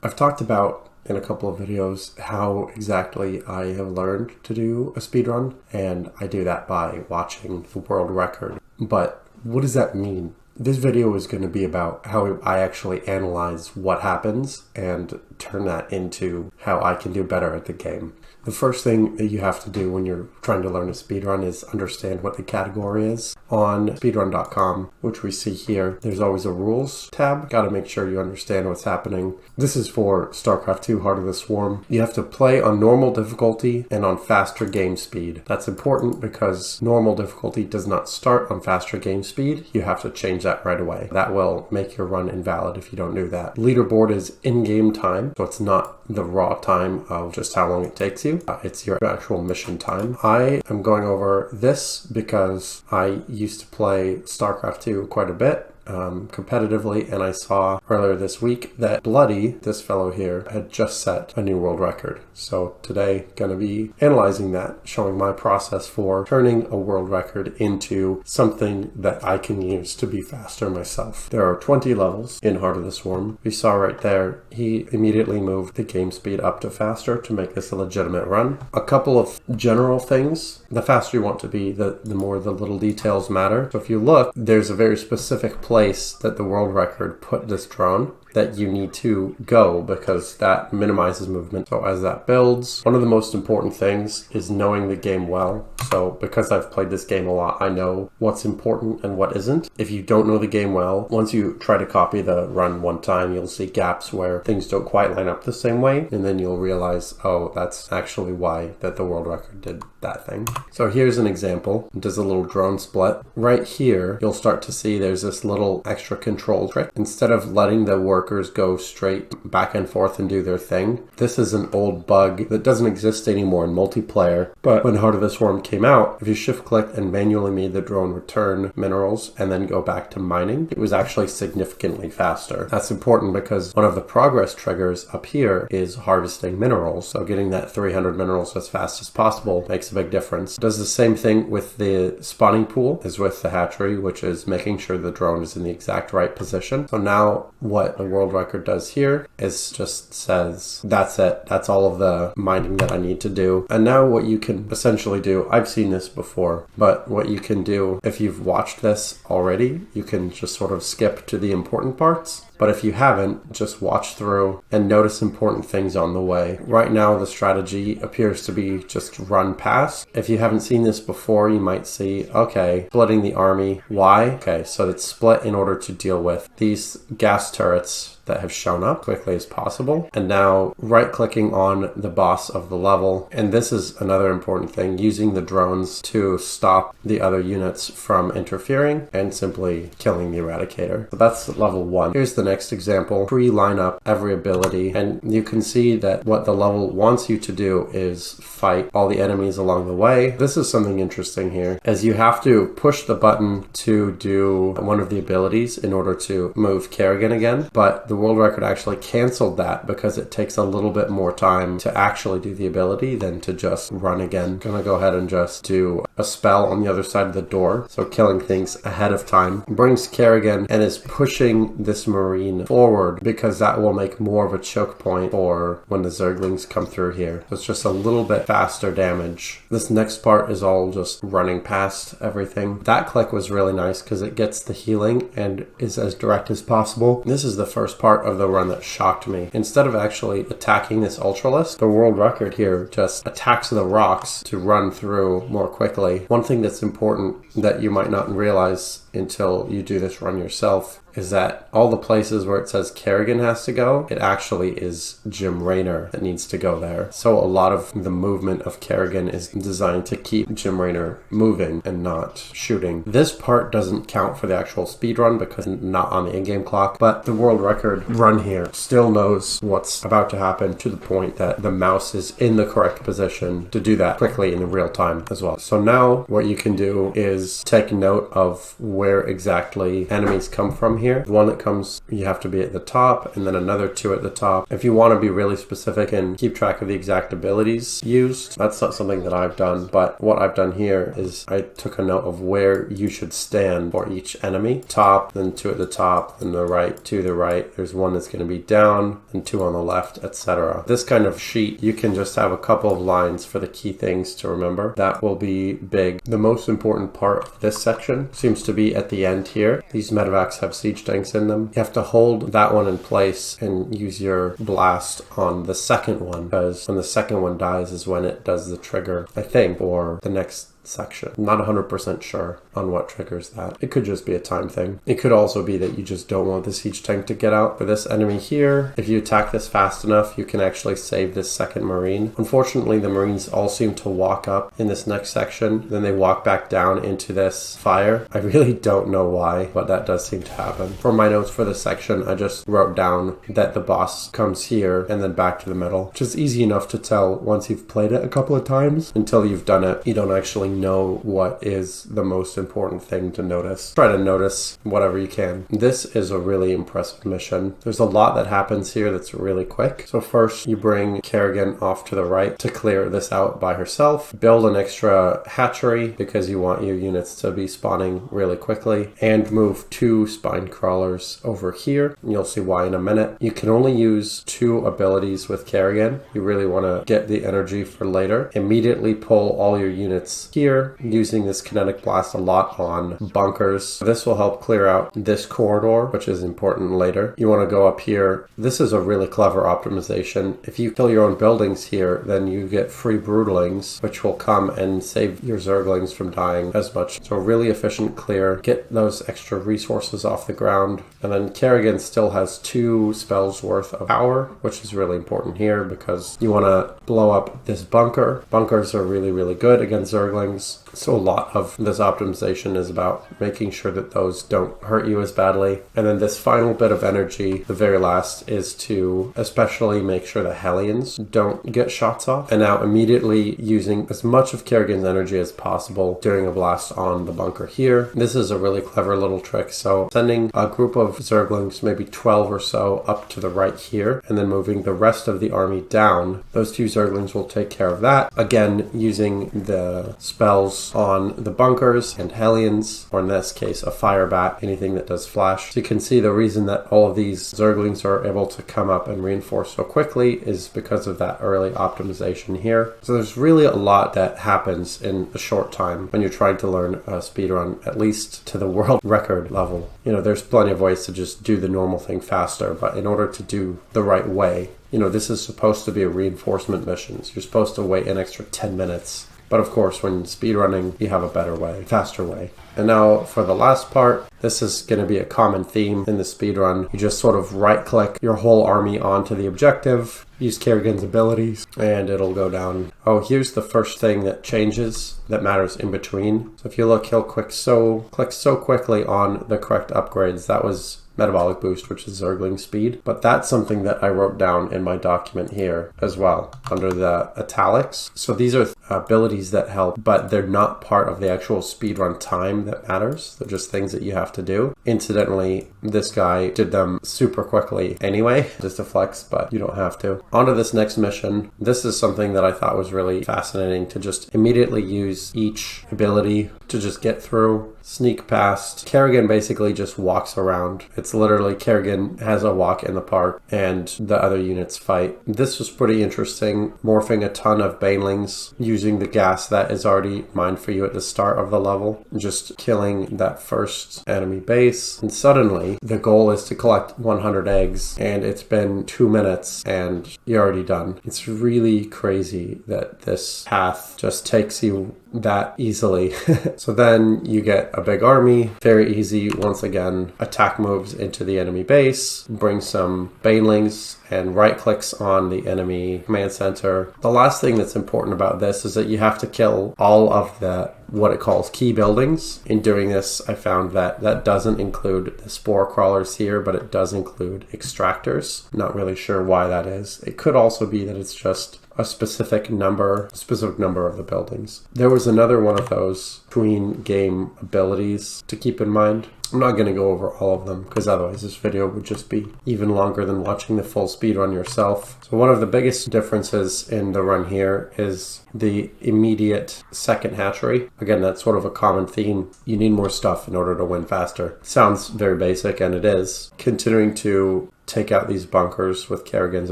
I've talked about in a couple of videos how exactly I have learned to do a speedrun, and I do that by watching the world record. But what does that mean? This video is going to be about how I actually analyze what happens and turn that into how I can do better at the game. The first thing that you have to do when you're trying to learn a speedrun is understand what the category is. On speedrun.com, which we see here, there's always a rules tab. Got to make sure you understand what's happening. This is for StarCraft 2 Heart of the Swarm. You have to play on normal difficulty and on faster game speed. That's important because normal difficulty does not start on faster game speed. You have to change that right away. That will make your run invalid if you don't do that. Leaderboard is in-game time, so it's not the raw time of just how long it takes you. It's your actual mission time. I am going over this because I used to play StarCraft 2 quite a bit competitively, and I saw earlier this week that Bloody, this fellow here, had just set a new world record. So today, going to be analyzing that, showing my process for turning a world record into something that I can use to be faster myself. There are 20 levels in Heart of the Swarm. We saw right there, he immediately moved the game speed up to faster to make this a legitimate run. A couple of general things. The faster you want to be, the more the little details matter. So if you look, there's a very specific place that the world record put this drone that you need to go because that minimizes movement. So as that builds, one of the most important things is knowing the game well. So because I've played this game a lot, I know what's important and what isn't. If you don't know the game well, once you try to copy the run one time, you'll see gaps where things don't quite line up the same way. And then you'll realize, oh, that's actually why that the world record did that thing. So here's an example. It does a little drone split. Right here, you'll start to see there's this little extra control trick. Instead of letting the workers go straight back and forth and do their thing, this is an old bug that doesn't exist anymore in multiplayer. But when Heart of the Swarm came out, if you shift clicked and manually made the drone return minerals and then go back to mining, it was actually significantly faster. That's important because one of the progress triggers up here is harvesting minerals. So getting that 300 minerals as fast as possible makes a big difference. It does the same thing with the spawning pool as with the hatchery, which is making sure the drone is in the exact right position. So now what the world record does here is just says, that's it. That's all of the mining that I need to do. And now what you can essentially do, I've seen this before, but what you can do, if you've watched this already, you can just sort of skip to the important parts. But if you haven't, just watch through and notice important things on the way. Right now, the strategy appears to be just run past. If you haven't seen this before, you might see, okay, splitting the army. Why? Okay, so it's split in order to deal with these gas turrets that have shown up quickly as possible. And now right-clicking on the boss of the level. And this is another important thing, using the drones to stop the other units from interfering and simply killing the eradicator. So that's level 1. Here's the next example. Pre-line up every ability, and you can see that what the level wants you to do is fight all the enemies along the way. This is something interesting here, as you have to push the button to do one of the abilities in order to move Kerrigan again, but the world record actually canceled that because it takes a little bit more time to actually do the ability than to just run again. I'm gonna go ahead and just do a spell on the other side of the door, so killing things ahead of time. Brings Kerrigan and is pushing this marine forward because that will make more of a choke point for when the Zerglings come through here. So it's just a little bit faster damage. This next part is all just running past everything. That click was really nice because it gets the healing and is as direct as possible. This is the first part of the run that shocked me. Instead of actually attacking this ultralisk, the world record here just attacks the rocks to run through more quickly. One thing that's important that you might not realize until you do this run yourself is that all the places where it says Kerrigan has to go, it actually is Jim Raynor that needs to go there. So a lot of the movement of Kerrigan is designed to keep Jim Raynor moving and not shooting. This part doesn't count for the actual speedrun because it's not on the in-game clock, but the world record run here still knows what's about to happen to the point that the mouse is in the correct position to do that quickly in real time as well. So now what you can do is take note of where exactly enemies come from here. The one that comes, you have to be at the top, and then another 2 at the top. If you want to be really specific and keep track of the exact abilities used, that's not something that I've done, but what I've done here is I took a note of where you should stand for each enemy. Top, then 2 at the top, then the right, 2 to the right. There's one that's going to be down, and 2 on the left, etc. This kind of sheet, you can just have a couple of lines for the key things to remember. That will be big. The most important part of this section seems to be at the end here. These medevacs have siege tanks in them. You have to hold that one in place and use your blast on the second one, because when the second one dies is when it does the trigger, I think, or the next section. I'm not 100% sure on what triggers that. It could just be a time thing. It could also be that you just don't want the siege tank to get out. For this enemy here, if you attack this fast enough, you can actually save this second Marine. Unfortunately, the Marines all seem to walk up in this next section, then they walk back down into this fire. I really don't know why, but that does seem to happen. For my notes for this section, I just wrote down that the boss comes here and then back to the middle, which is easy enough to tell once you've played it a couple of times. Until you've done it, you don't actually know what is the most important thing to notice. Try to notice whatever you can. This is a really impressive mission. There's a lot that happens here that's really quick. So first you bring Kerrigan off to the right to clear this out by herself. Build an extra hatchery because you want your units to be spawning really quickly, and move 2 spine crawlers over here. You'll see why in a minute. You can only use 2 abilities with Kerrigan. You really want to get the energy for later. Immediately pull all your units here, using this kinetic blast a lot on bunkers. This will help clear out this corridor, which is important later. You want to go up here. This is a really clever optimization. If you kill your own buildings here, then you get free broodlings, which will come and save your zerglings from dying as much. So really efficient clear. Get those extra resources off the ground. And then Kerrigan still has 2 spells worth of power, which is really important here because you want to blow up this bunker. Bunkers are really, really good against zerglings. So a lot of this optimization is about making sure that those don't hurt you as badly. And then this final bit of energy, the very last, is to especially make sure the Hellions don't get shots off. And now immediately using as much of Kerrigan's energy as possible during a blast on the bunker here. This is a really clever little trick. So sending a group of zerglings, maybe 12 or so, up to the right here, and then moving the rest of the army down. Those 2 zerglings will take care of that. Again, using the spells on the bunkers and Hellions, or in this case a fire bat, anything that does flash. So you can see the reason that all of these zerglings are able to come up and reinforce so quickly is because of that early optimization here. So there's really a lot that happens in a short time when you're trying to learn a speedrun, at least to the world record level. You know, there's plenty of ways to just do the normal thing faster, but in order to do the right way, you know, this is supposed to be a reinforcement mission. So you're supposed to wait an extra 10 minutes. But of course, when speedrunning, you have a better way, faster way. And now for the last part, this is going to be a common theme in the speedrun. You just sort of right-click your whole army onto the objective, use Kerrigan's abilities, and it'll go down. Oh, here's the first thing that changes that matters in between. So if you look, he'll click so quickly on the correct upgrades. That was metabolic boost, which is zergling speed. But that's something that I wrote down in my document here as well, under the italics. So these are abilities that help, but they're not part of the actual speedrun time that matters. They're just things that you have to do. Incidentally, this guy did them super quickly anyway, just a flex, but you don't have to. On to this next mission. This is something that I thought was really fascinating, to just immediately use each ability to just get through, sneak past. Kerrigan basically just walks around. It's literally Kerrigan has a walk in the park and the other units fight. This was pretty interesting, morphing a ton of banelings, using the gas that is already mined for you at the start of the level, just killing that first enemy base. And suddenly the goal is to collect 100 eggs, and it's been 2 minutes and you're already done. It's really crazy that this path just takes you that easily. So then you get a big army, very easy. Once again, attack moves into the enemy base, bring some banelings, and right clicks on the enemy command center. The last thing that's important about this is that you have to kill all of the what it calls key buildings. In doing this, I found that that doesn't include the spore crawlers here, but it does include extractors. Not really sure why that is. It could also be that it's just a specific number of the buildings. There was another one of those between game abilities to keep in mind. I'm not going to go over all of them because otherwise this video would just be even longer than watching the full speed run yourself. So one of the biggest differences in the run here is the immediate second hatchery. Again, that's sort of a common theme. You need more stuff in order to win faster. Sounds very basic, and it is. Continuing to take out these bunkers with Kerrigan's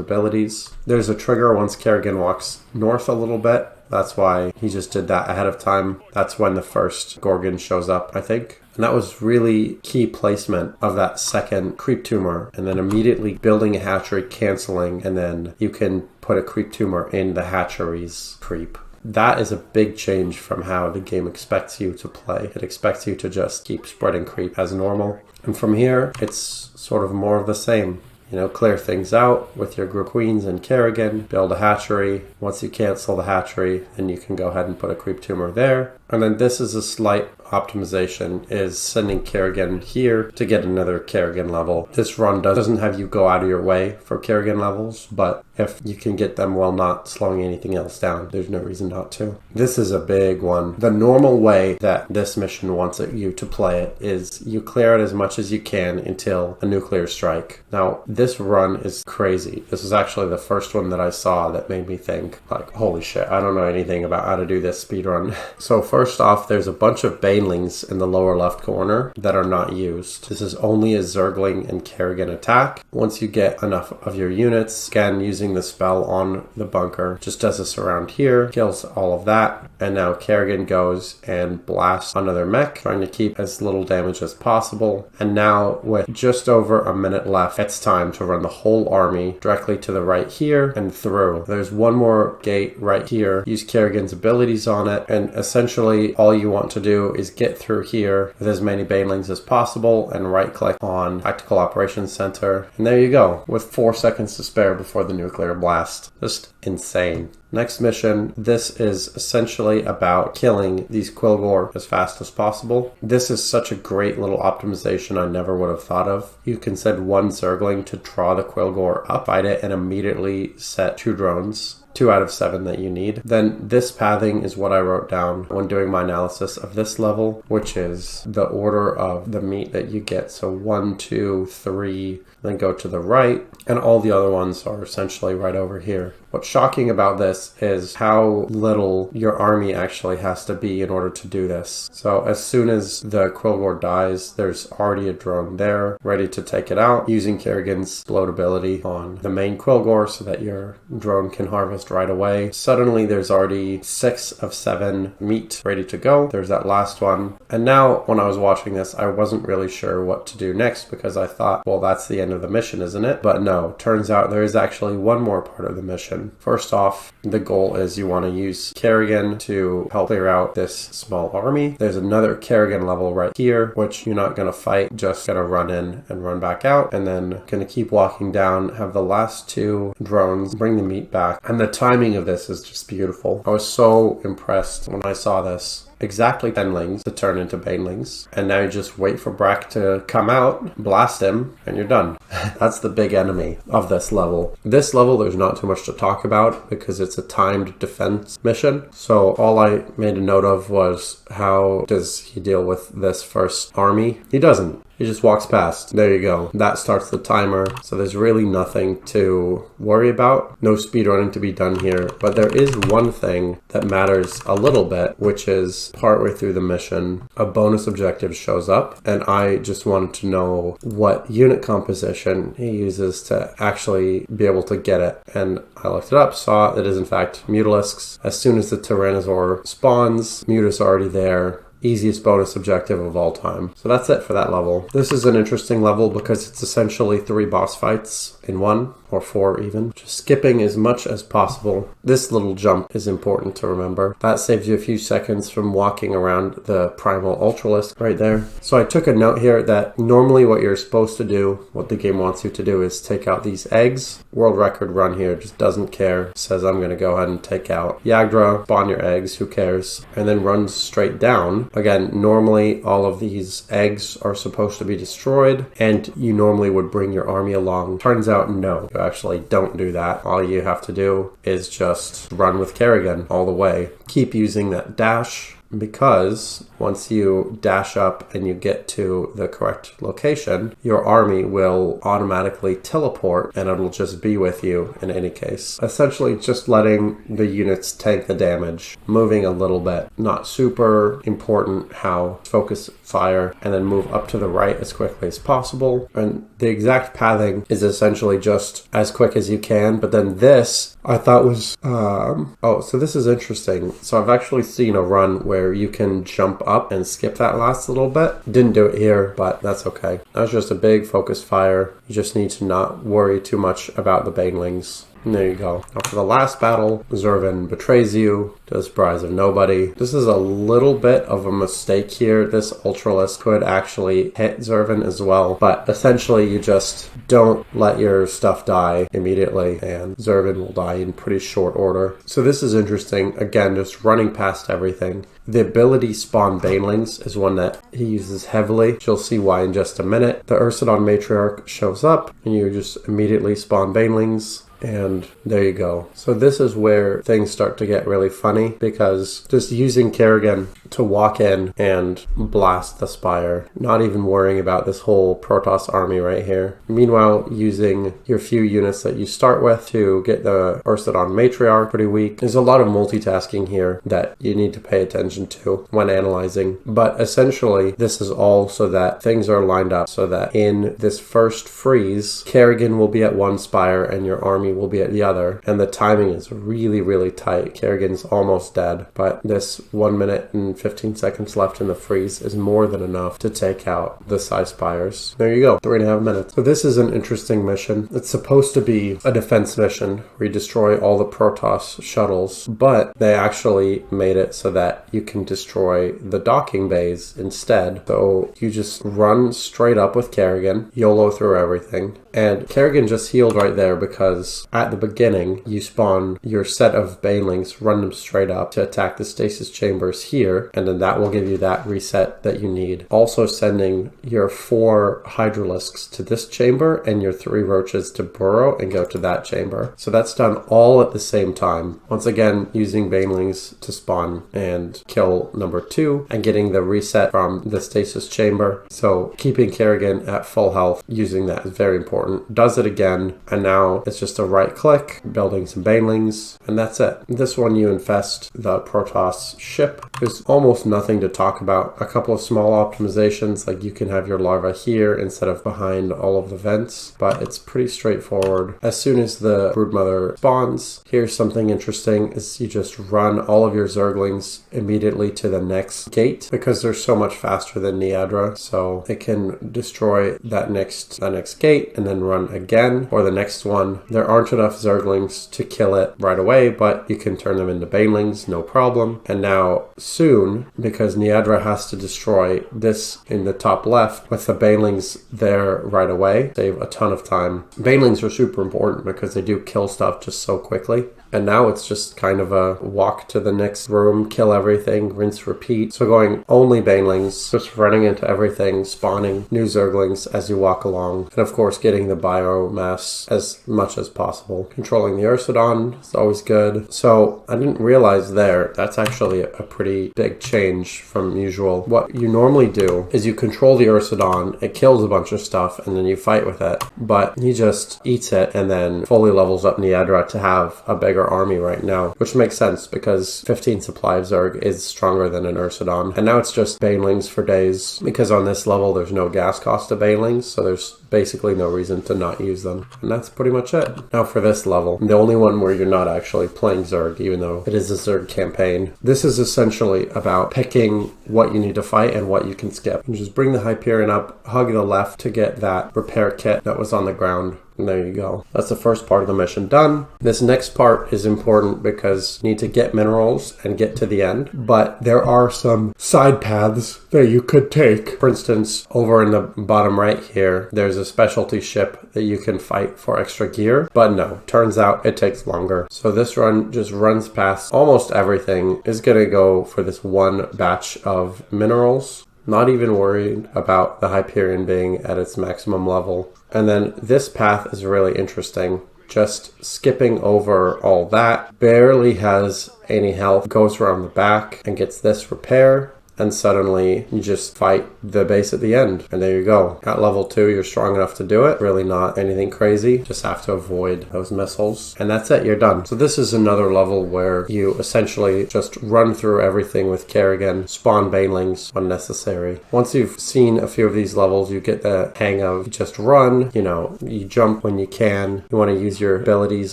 abilities. There's a trigger once Kerrigan walks north a little bit. That's why he just did that ahead of time. That's when the first Gorgon shows up, I think. And that was really key placement of that second creep tumor, and then immediately building a hatchery, canceling, and then you can put a creep tumor in the hatchery's creep. That is a big change from how the game expects you to play. It expects you to just keep spreading creep as normal. And from here, it's sort of more of the same. You know, clear things out with your group queens and Kerrigan, build a hatchery. Once you cancel the hatchery, then you can go ahead and put a creep tumor there. And then this is a slight optimization, is sending Kerrigan here to get another Kerrigan level. This run doesn't have you go out of your way for Kerrigan levels, but if you can get them while not slowing anything else down, there's no reason not to. This is a big one. The normal way that this mission wants you to play it is you clear it as much as you can until a nuclear strike. Now, this run is crazy. This is actually the first one that I saw that made me think, like, holy shit, I don't know anything about how to do this speedrun. So first off, there's a bunch of banelings in the lower left corner that are not used. This is only a Zergling and Kerrigan attack. Once you get enough of your units, again, using the spell on the bunker, just does this around here, kills all of that, and now Kerrigan goes and blasts another mech, trying to keep as little damage as possible. And now, with just over a minute left, it's time to run the whole army directly to the right here and through. There's one more gate right here. Use Kerrigan's abilities on it, and essentially all you want to do is get through here with as many banelings as possible and right click on Tactical Operations Center. And there you go, with 4 seconds to spare before the nuclear blast. Just insane. Next mission, this is essentially about killing these Quilgore as fast as possible. This is such a great little optimization I never would have thought of. You can send one Zergling to draw the Quilgore up, fight it, and immediately set 2 drones. 2 out of 7 that you need. Then this pathing is what I wrote down when doing my analysis of this level, which is the order of the meat that you get. So 1, 2, 3, then go to the right, and all the other ones are essentially right over here. What's shocking about this is how little your army actually has to be in order to do this. So as soon as the Quilgore dies, there's already a drone there ready to take it out, using Kerrigan's explode ability on the main Quilgore so that your drone can harvest right away. Suddenly there's already 6 of 7 meat ready to go. There's that last one. And now when I was watching this, I wasn't really sure what to do next because I thought, well, that's the end of the mission, isn't it? But no, turns out there is actually one more part of the mission. First off, the goal is you want to use Kerrigan to help clear out this small army. There's another Kerrigan level right here, which you're not going to fight, just going to run in and run back out, and then going to keep walking down, have the last 2 drones bring the meat back. And the timing of this is just beautiful. I was so impressed when I saw this. Exactly 10lings to turn into banelings, and now you just wait for Brack to come out, blast him, and you're done. That's the big enemy of this level. This level, there's not too much to talk about because it's a timed defense mission. So all I made a note of was, how does he deal with this first army? He doesn't. He just walks past. There you go. That starts the timer. So there's really nothing to worry about. No speedrunning to be done here. But there is one thing that matters a little bit, which is partway through the mission, a bonus objective shows up. And I just wanted to know what unit composition he uses to actually be able to get it. And I looked it up, saw it is in fact Mutalisks. As soon as the Tyrannosaur spawns, Mutas are already there. Easiest bonus objective of all time. So that's it for that level. This is an interesting level because it's essentially 3 boss fights in one. or 4 even. Just skipping as much as possible. This little jump is important to remember. That saves you a few seconds from walking around the primal ultralisk right there. So I took a note here that normally what you're supposed to do, what the game wants you to do, is take out these eggs. World record run here just doesn't care. Says I'm going to go ahead and take out Yagdra, spawn your eggs, who cares? And then runs straight down. Again, normally all of these eggs are supposed to be destroyed and you normally would bring your army along. Turns out no, you actually don't do that. All you have to do is just run with Kerrigan all the way. Keep using that dash, because once you dash up and you get to the correct location, your army will automatically teleport and it'll just be with you in any case. Essentially just letting the units tank the damage, moving a little bit. Not super important how focus fire and then move up to the right as quickly as possible. And the exact pathing is essentially just as quick as you can, but then this I thought was, so this is interesting. So I've actually seen a run where you can jump up and skip that last little bit. Didn't do it here, but that's okay. That was just a big focus fire. You just need to not worry too much about the banelings. And there you go. Now for the last battle, Zervin betrays you to the surprise of nobody. This is a little bit of a mistake here. This Ultralisk could actually hit Zervin as well, but essentially you just don't let your stuff die immediately and Zervin will die in pretty short order. So this is interesting. Again, just running past everything. The ability spawn banelings is one that he uses heavily. You'll see why in just a minute. The Ursidon Matriarch shows up and you just immediately spawn banelings. And there you go. So this is where things start to get really funny, because just using Kerrigan to walk in and blast the Spire, not even worrying about this whole Protoss army right here. Meanwhile, using your few units that you start with to get the Ursidon Matriarch pretty weak. There's a lot of multitasking here that you need to pay attention to when analyzing. But essentially, this is all so that things are lined up so that in this first freeze, Kerrigan will be at one Spire and your army will be at the other, and the timing is really, really tight. Kerrigan's almost dead, but this 1 minute and 15 seconds left in the freeze is more than enough to take out the Psy Spires. There you go, 3.5 minutes. So this is an interesting mission. It's supposed to be a defense mission where you destroy all the Protoss shuttles, but they actually made it so that you can destroy the docking bays instead. So you just run straight up with Kerrigan, YOLO through everything, and Kerrigan just healed right there because at the beginning, you spawn your set of banelings, run them straight up to attack the stasis chambers here, and then that will give you that reset that you need. Also sending your 4 Hydralisks to this chamber and your 3 roaches to burrow and go to that chamber. So that's done all at the same time. Once again, using banelings to spawn and kill number 2 and getting the reset from the stasis chamber. So keeping Kerrigan at full health, using that is very important. Does it again, and now it's just a right click, building some banelings, and that's it. This one you infest the Protoss ship. There's almost nothing to talk about. A couple of small optimizations, like you can have your larva here instead of behind all of the vents, but it's pretty straightforward. As soon as the broodmother spawns, here's something interesting, is you just run all of your Zerglings immediately to the next gate, because they're so much faster than Niadra, so it can destroy that next gate and then run again, or the next one. There aren't enough Zerglings to kill it right away, but you can turn them into banelings, no problem. And now soon, because Niadra has to destroy this in the top left, with the banelings there right away, save a ton of time. Banelings are super important because they do kill stuff just so quickly. And now it's just kind of a walk to the next room, kill everything, rinse, repeat. So going only banelings, just running into everything, spawning new Zerglings as you walk along. And of course, getting the biomass as much as possible. Controlling the Ursidon is always good. So I didn't realize there, that's actually a pretty big change from usual. What you normally do is you control the Ursidon, it kills a bunch of stuff, and then you fight with it. But he just eats it and then fully levels up Niadra to have a bigger army right now, which makes sense because 15 supply of Zerg is stronger than an Ursidon. And now it's just banelings for days, because on this level there's no gas cost of banelings, so there's basically no reason to not use them. And that's pretty much it. Now for this level, the only one where you're not actually playing Zerg, even though it is a Zerg campaign. This is essentially about picking what you need to fight and what you can skip. You just bring the Hyperion up, hug the left to get that repair kit that was on the ground. And there you go. That's the first part of the mission done. This next part is important because you need to get minerals and get to the end. But there are some side paths that you could take. For instance, over in the bottom right here, there's a specialty ship that you can fight for extra gear. But no, turns out it takes longer. So this run just runs past almost everything. Is going to go for this one batch of minerals. Not even worried about the Hyperion being at its maximum level. And then this path is really interesting. Just skipping over all that. Barely has any health. Goes around the back and gets this repair. And suddenly you just fight the base at the end. And there you go. At level 2, you're strong enough to do it. Really not anything crazy. Just have to avoid those missiles. And that's it. You're done. So this is another level where you essentially just run through everything with Kerrigan, spawn banelings when necessary. Once you've seen a few of these levels, you get the hang of just run. You know, you jump when you can. You want to use your abilities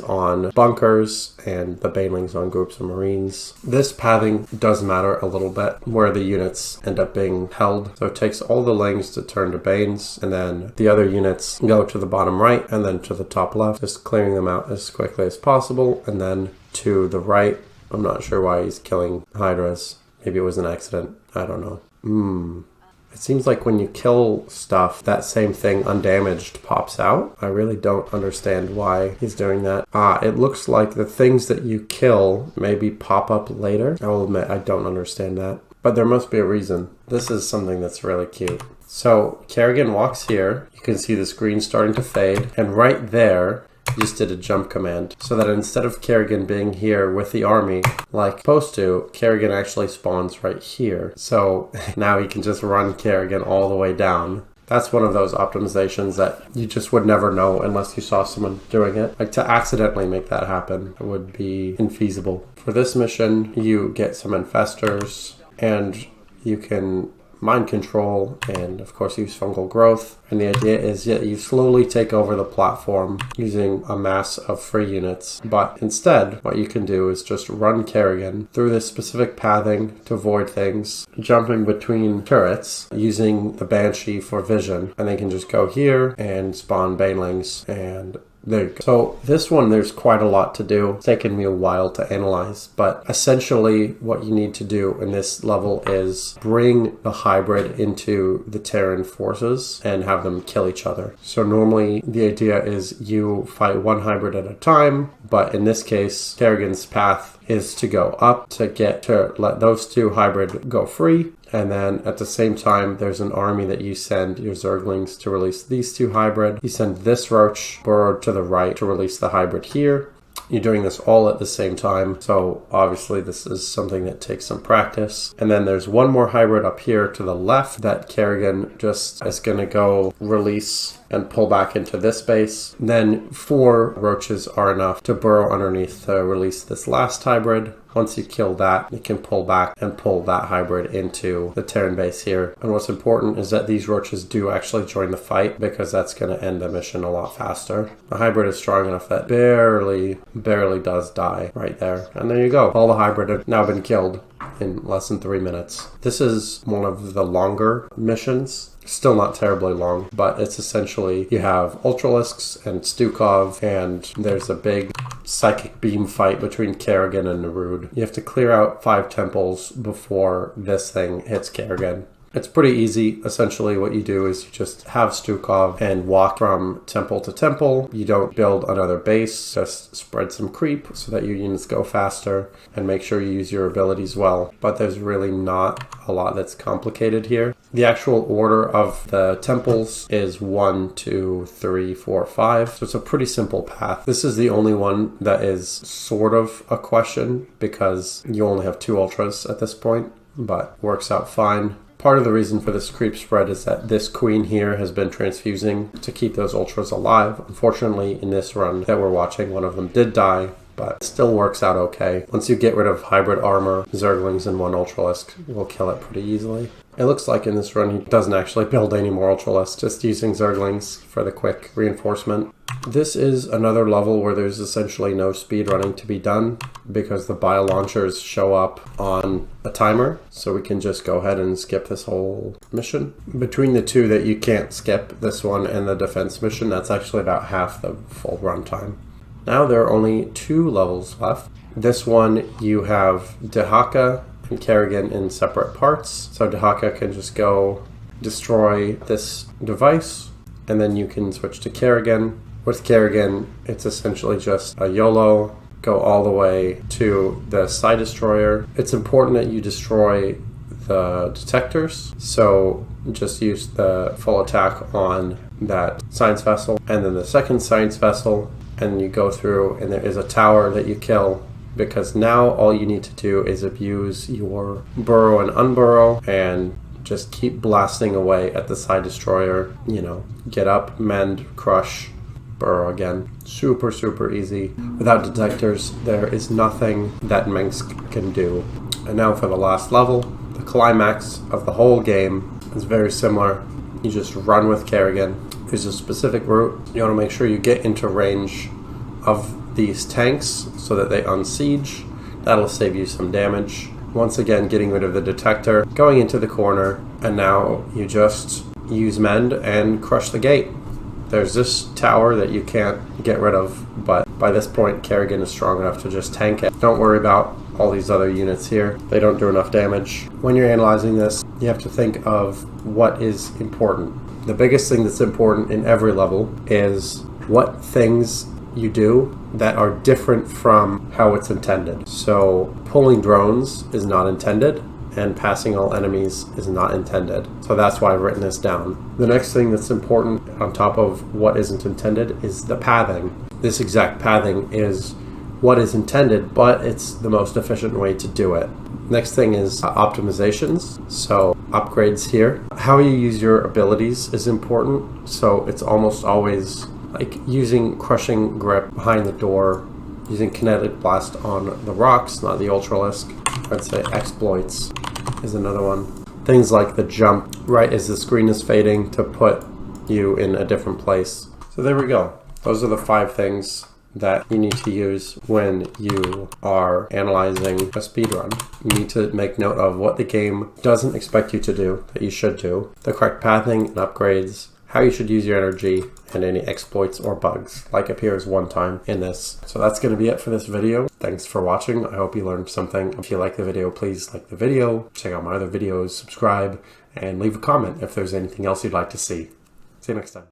on bunkers and the banelings on groups of marines. This pathing does matter a little bit where the units end up being held. So it takes all the lanes to turn to banes, and then the other units go to the bottom right and then to the top left, just clearing them out as quickly as possible. And then to the right, I'm not sure why he's killing hydras. Maybe it was an accident. I don't know. It seems like when you kill stuff, that same thing undamaged pops out. I really don't understand why he's doing that. It looks like the things that you kill maybe pop up later. I will admit, I don't understand that. But there must be a reason. This is something that's really cute. So Kerrigan walks here. You can see the screen starting to fade. And right there, he just did a jump command. So that instead of Kerrigan being here with the army, like supposed to, Kerrigan actually spawns right here. So now he can just run Kerrigan all the way down. That's one of those optimizations that you just would never know unless you saw someone doing it. Like, to accidentally make that happen would be infeasible. For this mission, you get some infestors, and you can mind control and of course use fungal growth. And the idea is that you slowly take over the platform using a mass of free units. But instead, what you can do is just run Kerrigan through this specific pathing to avoid things, jumping between turrets using the Banshee for vision. And they can just go here and spawn banelings, and there you go. So this one, there's quite a lot to do. It's taken me a while to analyze, but essentially what you need to do in this level is bring the hybrid into the Terran forces and have them kill each other. So normally the idea is you fight one hybrid at a time, but in this case, Kerrigan's path is to go up to let those two hybrid go free. And then at the same time, there's an army that you send your Zerglings to release these two hybrid. You send this Roach burrowed to the right to release the hybrid here. You're doing this all at the same time, so obviously this is something that takes some practice. And then there's one more hybrid up here to the left that Kerrigan just is going to go release and pull back into this base. Then 4 roaches are enough to burrow underneath to release this last hybrid. Once you kill that, you can pull back and pull that hybrid into the Terran base here. And what's important is that these roaches do actually join the fight, because that's going to end the mission a lot faster. The hybrid is strong enough that barely does die right there. And there you go. All the hybrid have now been killed in less than 3 minutes. This is one of the longer missions. Still not terribly long, but it's essentially you have Ultralisks and Stukov, and there's a big psychic beam fight between Kerrigan and Nerud. You have to clear out 5 temples before this thing hits Kerrigan. It's pretty easy. Essentially what you do is you just have Stukov and walk from temple to temple. You don't build another base, just spread some creep so that your units go faster, and make sure you use your abilities well. But there's really not a lot that's complicated here. The actual order of the temples is 1, 2, 3, 4, 5. So it's a pretty simple path. This is the only one that is sort of a question, because you only have 2 ultras at this point, but works out fine. Part of the reason for this creep spread is that this queen here has been transfusing to keep those ultras alive. Unfortunately, in this run that we're watching, one of them did die, but it still works out okay. Once you get rid of hybrid armor, Zerglings and 1 Ultralisk will kill it pretty easily. It looks like in this run he doesn't actually build any more Ultralisks, just using Zerglings for the quick reinforcement. This is another level where there's essentially no speedrunning to be done because the bio launchers show up on a timer. So we can just go ahead and skip this whole mission. Between the two that you can't skip, this one and the defense mission, that's actually about half the full runtime. Now there are only 2 levels left. This one you have Dehaka and Kerrigan in separate parts. So Dehaka can just go destroy this device, and then you can switch to Kerrigan. With Kerrigan, it's essentially just a YOLO, go all the way to the Side Destroyer. It's important that you destroy the detectors, so just use the full attack on that science vessel, and then the second science vessel, and you go through, and there is a tower that you kill, because now all you need to do is abuse your burrow and unburrow, and just keep blasting away at the Side Destroyer. You know, get up, mend, crush, burrow again. Super, super easy. Without detectors, there is nothing that Minsk can do. And now for the last level, the climax of the whole game is very similar. You just run with Kerrigan. There's a specific route. You want to make sure you get into range of these tanks so that they unsiege. That'll save you some damage. Once again, getting rid of the detector, going into the corner, and now you just use mend and crush the gate. There's this tower that you can't get rid of, but by this point, Kerrigan is strong enough to just tank it. Don't worry about all these other units here. They don't do enough damage. When you're analyzing this, you have to think of what is important. The biggest thing that's important in every level is what things you do that are different from how it's intended. So pulling drones is not intended, and passing all enemies is not intended. So that's why I've written this down. The next thing that's important on top of what isn't intended is the pathing. This exact pathing is what is intended, but it's the most efficient way to do it. Next thing is optimizations. So upgrades here. How you use your abilities is important. So it's almost always like using crushing grip behind the door, using kinetic blast on the rocks, not the ultralisk. I'd say exploits is another one. Things like the jump right as the screen is fading to put you in a different place. So there we go. Those are the 5 things that you need to use when you are analyzing a speedrun. You need to make note of what the game doesn't expect you to do, that you should do, the correct pathing and upgrades, how you should use your energy, and any exploits or bugs like appears one time in this. So that's going to be it for this video. Thanks for watching. I hope you learned something. If you like the video, please like the video, check out my other videos, subscribe, and leave a comment if there's anything else you'd like to see. See you next time.